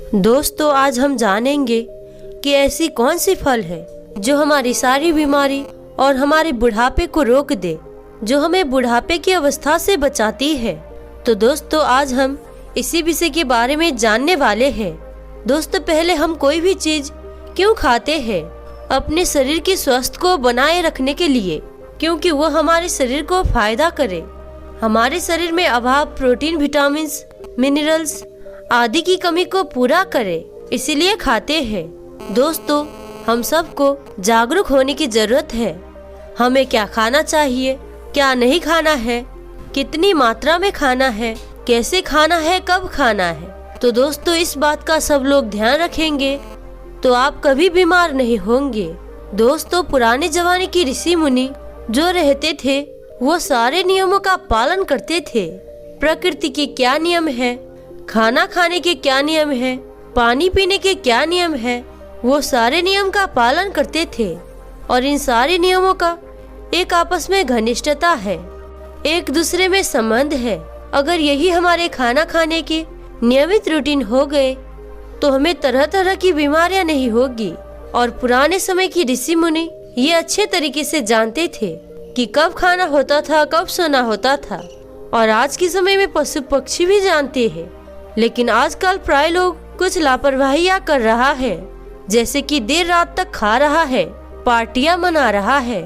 दोस्तों, आज हम जानेंगे कि ऐसी कौन सी फल है जो हमारी सारी बीमारी और हमारे बुढ़ापे को रोक दे, जो हमें बुढ़ापे की अवस्था से बचाती है। तो दोस्तों, आज हम इसी विषय के बारे में जानने वाले हैं। दोस्तों, पहले हम कोई भी चीज क्यों खाते हैं? अपने शरीर के स्वास्थ्य को बनाए रखने के लिए, क्योंकि वो हमारे शरीर को फायदा करे, हमारे शरीर में अभाव प्रोटीन, विटामिन, मिनरल्स आदि की कमी को पूरा करे, इसीलिए खाते हैं। दोस्तों, हम सबको जागरूक होने की जरूरत है। हमें क्या खाना चाहिए, क्या नहीं खाना है, कितनी मात्रा में खाना है, कैसे खाना है, कब खाना है। तो दोस्तों, इस बात का सब लोग ध्यान रखेंगे तो आप कभी बीमार नहीं होंगे। दोस्तों, पुराने जमाने की ऋषि मुनि जो रहते थे वो सारे नियमों का पालन करते थे। प्रकृति के क्या नियम है, खाना खाने के क्या नियम है, पानी पीने के क्या नियम है, वो सारे नियम का पालन करते थे। और इन सारे नियमों का एक आपस में घनिष्ठता है, एक दूसरे में संबंध है। अगर यही हमारे खाना खाने के नियमित रूटीन हो गए तो हमें तरह तरह की बीमारियां नहीं होगी। और पुराने समय की ऋषि मुनि ये अच्छे तरीके से जानते थे कि कब खाना होता था, कब सोना होता था। और आज के समय में पशु पक्षी भी जानते हैं, लेकिन आजकल प्राय लोग कुछ लापरवाहियां कर रहा है, जैसे कि देर रात तक खा रहा है, पार्टियां मना रहा है।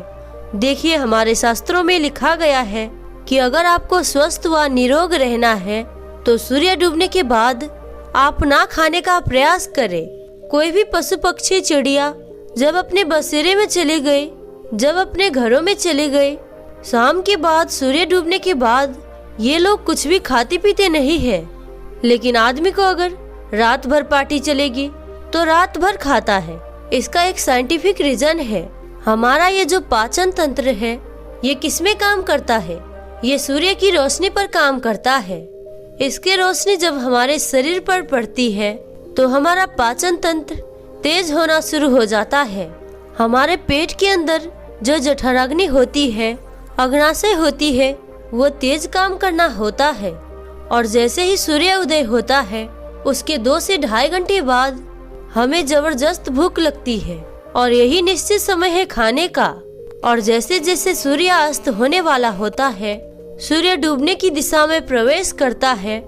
देखिए, हमारे शास्त्रों में लिखा गया है कि अगर आपको स्वस्थ व निरोग रहना है तो सूर्य डूबने के बाद आप ना खाने का प्रयास करें। कोई भी पशु पक्षी, चिड़िया जब अपने बसेरे में चले गए, जब अपने घरों में चले गए, शाम के बाद, सूर्य डूबने के बाद ये लोग कुछ भी खाते पीते नहीं है। लेकिन आदमी को अगर रात भर पार्टी चलेगी तो रात भर खाता है। इसका एक साइंटिफिक रीजन है। हमारा ये जो पाचन तंत्र है ये किसमें काम करता है? ये सूर्य की रोशनी पर काम करता है। इसकी रोशनी जब हमारे शरीर पर पड़ती है तो हमारा पाचन तंत्र तेज होना शुरू हो जाता है। हमारे पेट के अंदर जो जठराग्नि होती है, अग्नाशय होती है, वो तेज काम करना होता है। और जैसे ही सूर्य उदय होता है उसके 2 से ढाई घंटे बाद हमें जबरदस्त भूख लगती है और यही निश्चित समय है खाने का। और जैसे जैसे सूर्य अस्त होने वाला होता है, सूर्य डूबने की दिशा में प्रवेश करता है,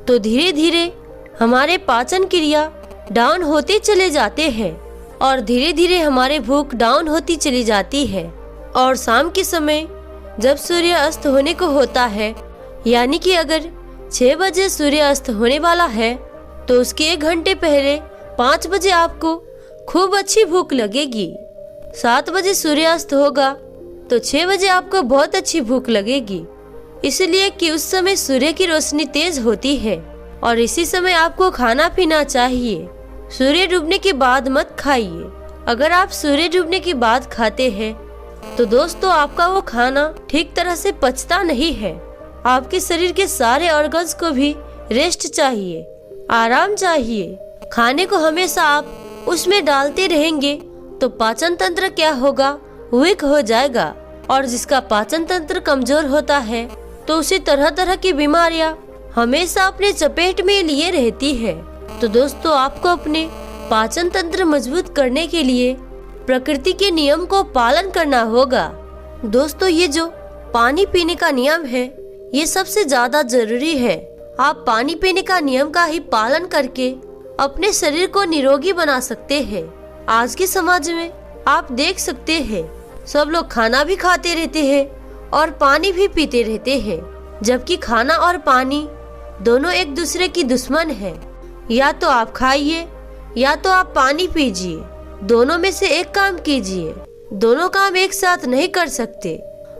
तो धीरे धीरे हमारे पाचन क्रिया डाउन होते चले जाते हैं और धीरे धीरे हमारे भूख डाउन होती चली जाती है। और शाम के समय जब सूर्य अस्त होने को होता है, यानी कि अगर 6 बजे सूर्य अस्त होने वाला है तो उसके 1 घंटे पहले 5 बजे आपको खूब अच्छी भूख लगेगी। 7 बजे सूर्य अस्त होगा तो 6 बजे आपको बहुत अच्छी भूख लगेगी, इसलिए कि उस समय सूर्य की रोशनी तेज होती है और इसी समय आपको खाना पीना चाहिए। सूर्य डूबने के बाद मत खाइए। अगर आप सूर्य डूबने के बाद खाते हैं तो दोस्तों, आपका वो खाना ठीक तरह से पचता नहीं है। आपके शरीर के सारे ऑर्गन्स को भी रेस्ट चाहिए, आराम चाहिए। खाने को हमेशा आप उसमें डालते रहेंगे तो पाचन तंत्र क्या होगा, वीक हो जाएगा। और जिसका पाचन तंत्र कमजोर होता है तो उसे तरह तरह की बीमारियां हमेशा अपने चपेट में लिए रहती है। तो दोस्तों, आपको अपने पाचन तंत्र मजबूत करने के लिए प्रकृति के नियम को पालन करना होगा। दोस्तों, ये जो पानी पीने का नियम है ये सबसे ज्यादा जरूरी है। आप पानी पीने का नियम का ही पालन करके अपने शरीर को निरोगी बना सकते हैं। आज के समाज में आप देख सकते हैं, सब लोग खाना भी खाते रहते हैं और पानी भी पीते रहते हैं, जबकि खाना और पानी दोनों एक दूसरे की दुश्मन है। या तो आप खाइए या तो आप पानी पीजिए, दोनों में से एक काम कीजिए। दोनों काम एक साथ नहीं कर सकते।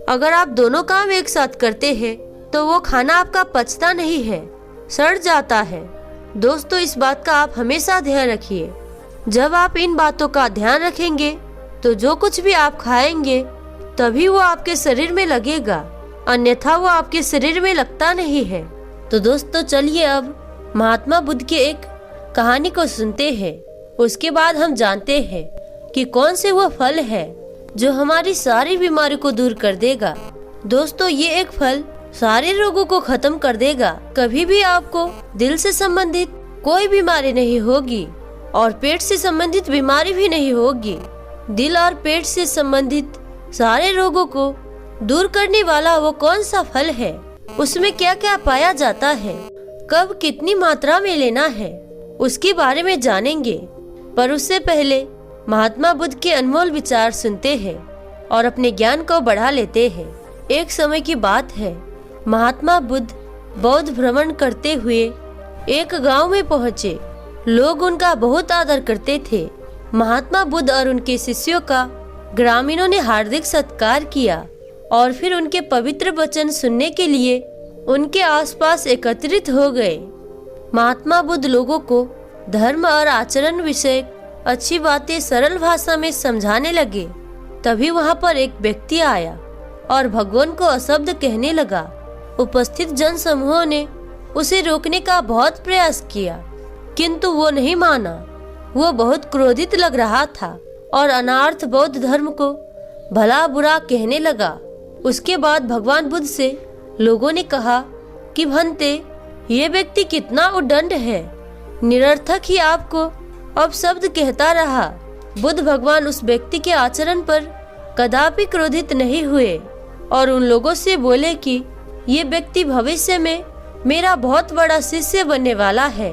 अगर आप दोनों काम एक साथ करते हैं तो वो खाना आपका पचता नहीं है, सड़ जाता है। दोस्तों, इस बात का आप हमेशा ध्यान रखिए। जब आप इन बातों का ध्यान रखेंगे तो जो कुछ भी आप खाएंगे तभी वो आपके शरीर में लगेगा, अन्यथा वो आपके शरीर में लगता नहीं है। तो दोस्तों, चलिए अब महात्मा बुद्ध के एक कहानी को सुनते हैं। उसके बाद हम जानते हैं कि कौन से वो फल है जो हमारी सारी बीमारी को दूर कर देगा। दोस्तों, ये एक फल सारे रोगों को खत्म कर देगा। कभी भी आपको दिल से संबंधित कोई बीमारी नहीं होगी और पेट से संबंधित बीमारी भी नहीं होगी। दिल और पेट से संबंधित सारे रोगों को दूर करने वाला वो कौन सा फल है, उसमें क्या क्या पाया जाता है, कब कितनी मात्रा में लेना है, उसके बारे में जानेंगे। पर उससे पहले महात्मा बुद्ध के अनमोल विचार सुनते हैं और अपने ज्ञान को बढ़ा लेते हैं। एक समय की बात है, महात्मा बुद्ध बौद्ध भ्रमण करते हुए एक गांव में पहुंचे। लोग उनका बहुत आदर करते थे। महात्मा बुद्ध और उनके शिष्यों का ग्रामीणों ने हार्दिक सत्कार किया और फिर उनके पवित्र वचन सुनने के लिए उनके आसपास एकत्रित हो गए। महात्मा बुद्ध लोगों को धर्म और आचरण विषय अच्छी बातें सरल भाषा में समझाने लगे। तभी वहां पर एक व्यक्ति आया और भगवान को अशब्द कहने लगा। उपस्थित जन समूहों ने उसे रोकने का बहुत प्रयास किया, किंतु वो नहीं माना। वो बहुत क्रोधित लग रहा था और अनार्थ बौद्ध धर्म को भला बुरा कहने लगा। उसके बाद भगवान बुद्ध से लोगों ने कहा कि भंते, ये व्यक्ति कितना उद्दंड है, निरर्थक ही आपको अब शब्द कहता रहा। बुद्ध भगवान उस व्यक्ति के आचरण पर कदापि क्रोधित नहीं हुए और उन लोगों से बोले कि ये व्यक्ति भविष्य में मेरा बहुत बड़ा शिष्य बनने वाला है।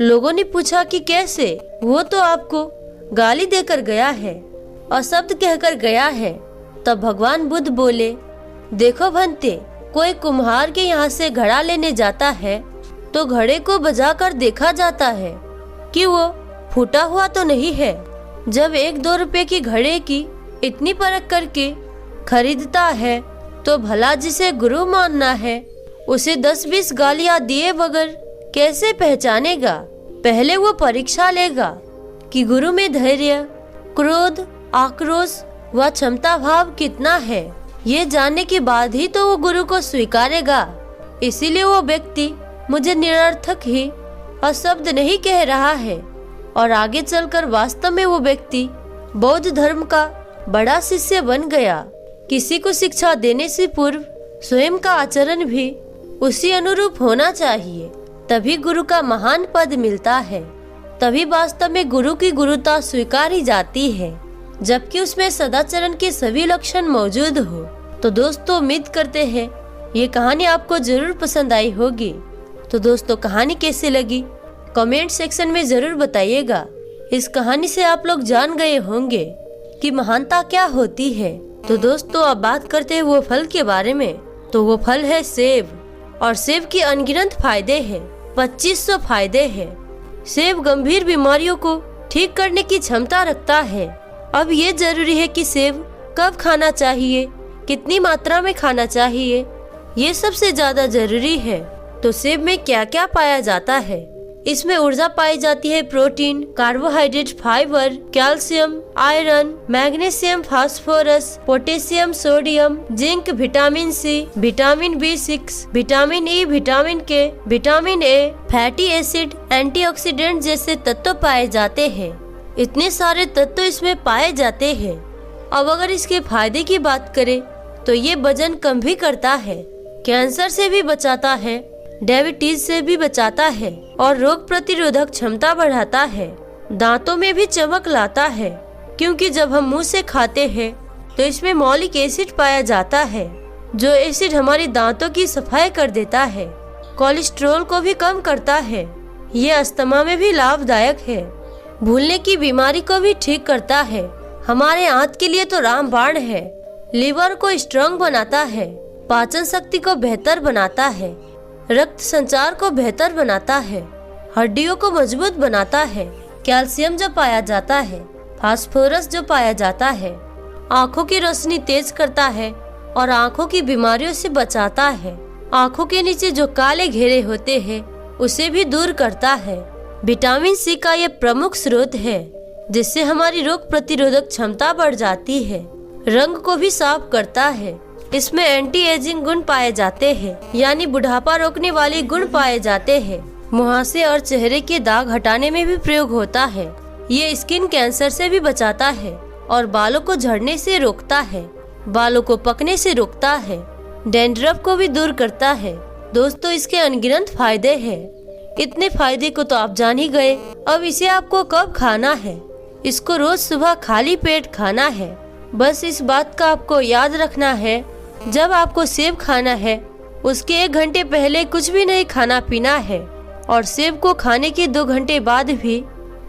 लोगों ने पूछा कि कैसे? वो तो आपको गाली देकर गया है, अशब्द कहकर गया है। तब भगवान बुद्ध बोले, देखो भंते, कोई कुम्हार के यहाँ से घड़ा लेने जाता है तो घड़े को बजाकर देखा जाता है कि वो फूटा हुआ तो नहीं है। जब 1-2 रुपए की घड़े की इतनी परख करके खरीदता है तो भला जिसे गुरु मानना है उसे 10-20 गालियां दिए बगैर कैसे पहचानेगा? पहले वो परीक्षा लेगा कि गुरु में धैर्य, क्रोध, आक्रोश व क्षमता भाव कितना है। ये जानने के बाद ही तो वो गुरु को स्वीकारेगा। इसीलिए वो व्यक्ति मुझे निरर्थक ही अशब्द नहीं कह रहा है। और आगे चलकर वास्तव में वो व्यक्ति बौद्ध धर्म का बड़ा शिष्य बन गया। किसी को शिक्षा देने से पूर्व स्वयं का आचरण भी उसी अनुरूप होना चाहिए, तभी गुरु का महान पद मिलता है। तभी वास्तव में गुरु की गुरुता स्वीकारी जाती है, जबकि उसमें सदाचरण के सभी लक्षण मौजूद हो। तो दोस्तों, उम्मीद करते हैं ये कहानी आपको जरूर पसंद आई होगी। तो दोस्तों, कहानी कैसी लगी कमेंट सेक्शन में जरूर बताइएगा। इस कहानी से आप लोग जान गए होंगे कि महानता क्या होती है। तो दोस्तों, अब बात करते हैं वो फल के बारे में। तो वो फल है सेब, और सेब की अनगिनत फायदे हैं, 2500 फायदे हैं। सेब गंभीर बीमारियों को ठीक करने की क्षमता रखता है। अब ये जरूरी है कि सेब कब खाना चाहिए, कितनी मात्रा में खाना चाहिए, ये सबसे ज्यादा जरूरी है। तो सेब में क्या क्या पाया जाता है? इसमें ऊर्जा पाई जाती है, protein, carbohydrate, fibre, calcium, iron, magnesium, phosphorus, potassium, sodium, zinc, vitamin C, vitamin B6, vitamin E, vitamin K, vitamin A, fatty acid, antioxidant जैसे तत्व पाए जाते हैं। इतने सारे तत्व इसमें पाए जाते हैं। अब अगर इसके फायदे की बात करें तो ये वजन कम भी करता है, कैंसर से भी बचाता है, डायबिटीज से भी बचाता है और रोग प्रतिरोधक क्षमता बढ़ाता है। दांतों में भी चमक लाता है, क्योंकि जब हम मुंह से खाते हैं तो इसमें मौलिक एसिड पाया जाता है, जो एसिड हमारी दांतों की सफाई कर देता है। कोलेस्ट्रॉल को भी कम करता है। ये अस्थमा में भी लाभदायक है। भूलने की बीमारी को भी ठीक करता है। हमारे आंत के लिए तो रामबाण है। लीवर को स्ट्रांग बनाता है, पाचन शक्ति को बेहतर बनाता है, रक्त संचार को बेहतर बनाता है, हड्डियों को मजबूत बनाता है। कैल्शियम जो पाया जाता है, फास्फोरस जो पाया जाता है, आँखों की रोशनी तेज करता है और आँखों की बीमारियों से बचाता है। आँखों के नीचे जो काले घेरे होते हैं उसे भी दूर करता है। विटामिन सी का ये प्रमुख स्रोत है, जिससे हमारी रोग प्रतिरोधक क्षमता बढ़ जाती है। रंग को भी साफ करता है। इसमें एंटी एजिंग गुण पाए जाते हैं, यानी बुढ़ापा रोकने वाले गुण पाए जाते हैं। मुहासे और चेहरे के दाग हटाने में भी प्रयोग होता है। ये स्किन कैंसर से भी बचाता है और बालों को झड़ने से रोकता है, बालों को पकने से रोकता है, डैंड्रफ को भी दूर करता है। दोस्तों, इसके अनगिनत फायदे हैं। इतने फायदे को तो आप जान ही गए। अब इसे आपको कब खाना है? इसको रोज सुबह खाली पेट खाना है। बस इस बात का आपको याद रखना है, जब आपको सेब खाना है उसके 1 घंटे पहले कुछ भी नहीं खाना पीना है, और सेब को खाने के 2 घंटे बाद भी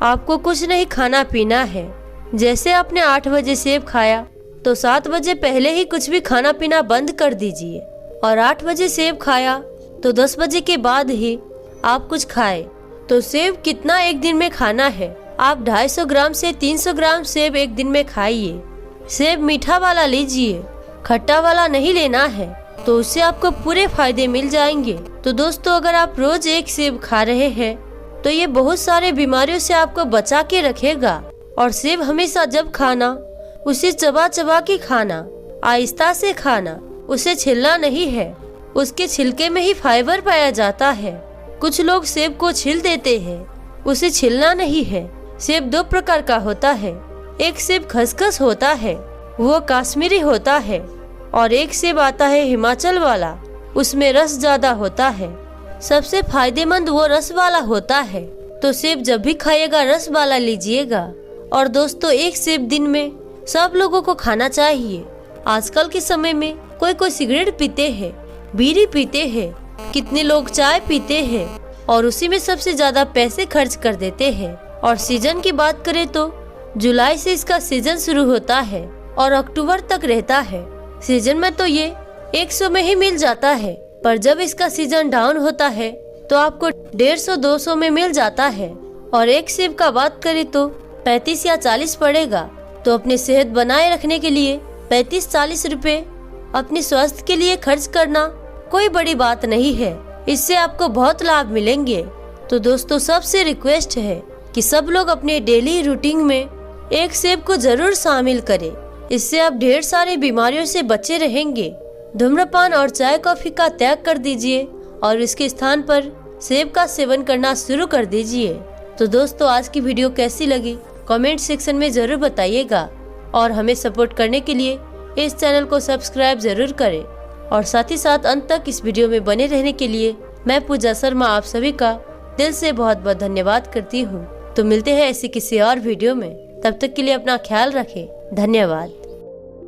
आपको कुछ नहीं खाना पीना है। जैसे आपने 8 बजे सेब खाया तो 7 बजे पहले ही कुछ भी खाना पीना बंद कर दीजिए, और 8 बजे सेब खाया तो 10 बजे के बाद ही आप कुछ खाए। तो सेब कितना एक दिन में खाना है? आप 250 ग्राम से 300 ग्राम सेब एक दिन में खाइए। सेब मीठा वाला लीजिए, खट्टा वाला नहीं लेना है, तो उससे आपको पूरे फायदे मिल जाएंगे। तो दोस्तों, अगर आप रोज 1 सेब खा रहे हैं तो ये बहुत सारे बीमारियों से आपको बचा के रखेगा। और सेब हमेशा जब खाना उसे चबा चबा के खाना, आहिस्ता से खाना, उसे छिलना नहीं है। उसके छिलके में ही फाइबर पाया जाता है। कुछ लोग सेब को छील देते हैं, उसे छिलना नहीं है। सेब 2 प्रकार का होता है। एक सेब खसखस होता है, वो कश्मीरी होता है, और एक सेब आता है हिमाचल वाला, उसमें रस ज्यादा होता है। सबसे फायदेमंद वो रस वाला होता है। तो सेब जब भी खाइएगा रस वाला लीजिएगा। और दोस्तों, 1 सेब दिन में सब लोगों को खाना चाहिए। आजकल के समय में कोई सिगरेट पीते हैं, बीड़ी पीते हैं, कितने लोग चाय पीते हैं, और उसी में सबसे ज्यादा पैसे खर्च कर देते हैं। और सीजन की बात करें तो जुलाई से इसका सीजन शुरू होता है और अक्टूबर तक रहता है। सीजन में तो ये 100 में ही मिल जाता है, पर जब इसका सीजन डाउन होता है तो आपको 150-200 में मिल जाता है। और 1 सेब का बात करें तो 35 या 40 पड़ेगा। तो अपनी सेहत बनाए रखने के लिए 35-40 रुपए अपने स्वास्थ्य के लिए खर्च करना कोई बड़ी बात नहीं है। इससे आपको बहुत लाभ मिलेंगे। तो दोस्तों, सबसे रिक्वेस्ट है कि सब लोग अपने डेली रूटीन में 1 सेब को जरूर शामिल करें। इससे आप ढेर सारी बीमारियों से बचे रहेंगे। धूम्रपान और चाय कॉफी का त्याग कर दीजिए और इसके स्थान पर सेब का सेवन करना शुरू कर दीजिए। तो दोस्तों, आज की वीडियो कैसी लगी कमेंट सेक्शन में जरूर बताइएगा, और हमें सपोर्ट करने के लिए इस चैनल को सब्सक्राइब जरूर करें। और साथ ही साथ अंत तक इस वीडियो में बने रहने के लिए मैं पूजा शर्मा आप सभी का दिल से बहुत बहुत धन्यवाद करती हूँ। तो मिलते हैं ऐसी किसी और वीडियो में, तब तक के लिए अपना ख्याल रखें। धन्यवाद।